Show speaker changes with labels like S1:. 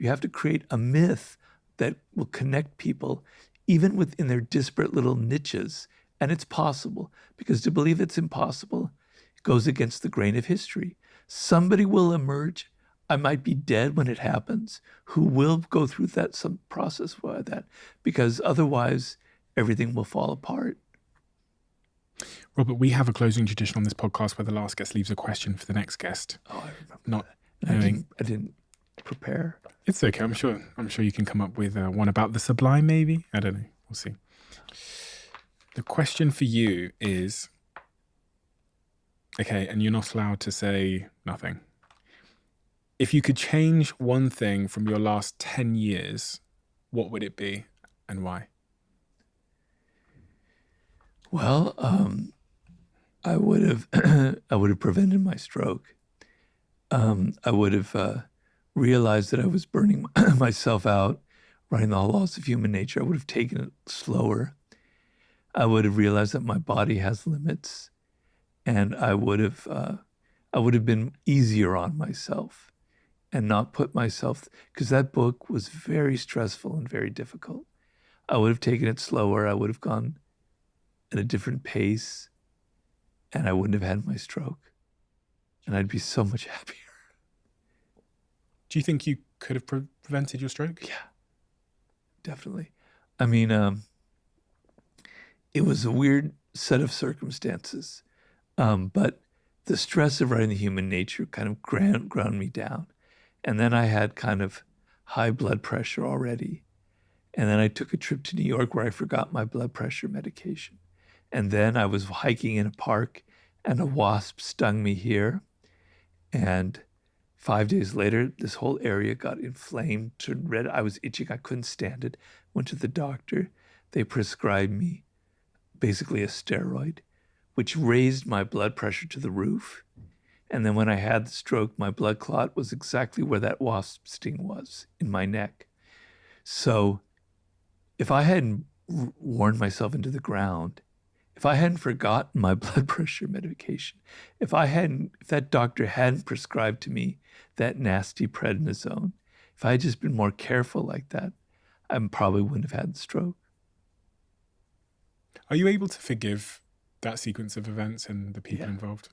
S1: You have to create a myth that will connect people even within their disparate little niches. And it's possible, because to believe it's impossible goes against the grain of history. Somebody will emerge. I might be dead when it happens, who will go through that some process by that, because otherwise everything will fall apart.
S2: Robert, we have a closing tradition on this podcast where the last guest leaves a question for the next guest.
S1: Oh, I remember
S2: Not
S1: that.
S2: knowing.
S1: I didn't prepare.
S2: It's okay. I'm sure you can come up with one about the sublime, maybe. I don't know. We'll see. The question for you is, okay, and you're not allowed to say nothing. If you could change one thing from your last 10 years, what would it be and why?
S1: Well, I would have prevented my stroke. I would have realized that I was burning myself out, running the laws of human nature. I would have taken it slower. I would have realized that my body has limits, and I would have been easier on myself and not put myself, because that book was very stressful and very difficult. I would have taken it slower. I would have gone at a different pace, and I wouldn't have had my stroke, and I'd be so much happier.
S2: Do you think you could have prevented your stroke?
S1: Yeah, definitely. I mean, it was a weird set of circumstances, but the stress of writing the human nature kind of ground me down. And then I had kind of high blood pressure already. And then I took a trip to New York where I forgot my blood pressure medication. And then I was hiking in a park and a wasp stung me here. And 5 days later, this whole area got inflamed, turned red. I was itching. I couldn't stand it. Went to the doctor. They prescribed me basically a steroid, which raised my blood pressure to the roof. And then when I had the stroke, my blood clot was exactly where that wasp sting was, in my neck. So if I hadn't worn myself into the ground, if I hadn't forgotten my blood pressure medication, if that doctor hadn't prescribed to me that nasty prednisone, if I had just been more careful like that, I probably wouldn't have had the stroke.
S2: Are you able to forgive that sequence of events and the people
S1: Yeah.
S2: involved?